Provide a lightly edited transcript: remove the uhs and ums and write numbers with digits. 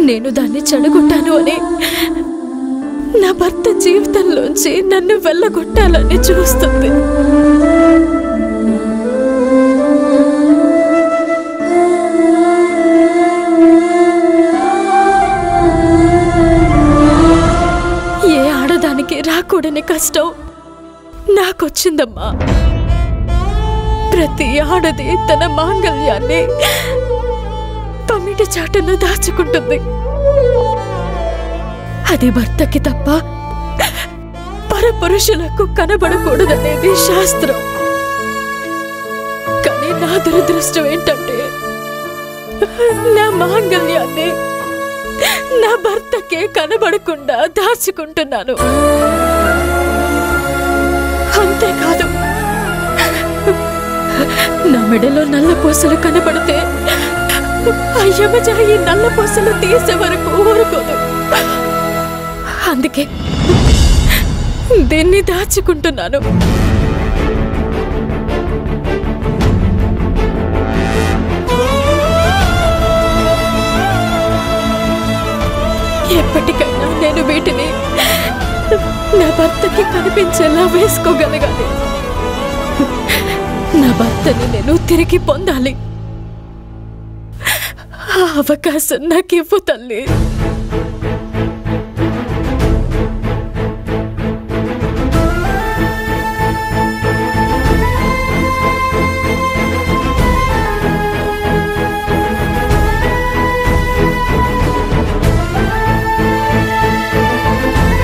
నేను దాన్ని చెడగొట్టాను అని నా భర్త జీవితంలోంచి నన్ను వెళ్ళగొట్టాలని చూస్తుంది. ఏ ఆడదానికి రాకూడని కష్టం నాకొచ్చిందమ్మా. ప్రతి ఆడది తన మాంగళ్యాన్ని పమిటి చాటును దాచుకుంటుంది. అది భర్తకి తప్ప పరపురుషులకు కనబడకూడదనేది శాస్త్రం. కానీ నా దురదృష్టం ఏంటంటే నా మాంగళ్యాన్ని నా భర్తకే కనబడకుండా దాచుకుంటున్నాను. అంతేకాదు, నా మెడలో నల్ల పూసలు కనబడితే ఆ యమజ ఈ నల్ల పూసలు తీసే వరకు ఊరుకోదు. అందుకే దీన్ని దాచుకుంటున్నాను. ఎప్పటికైనా నేను వీటిని నా భర్తకి కనిపించేలా వేసుకోగలగాలి. నా భర్తని నేను తిరిగి పొందాలి. ఆ అవకాశం నాకివ్వు తల్లి.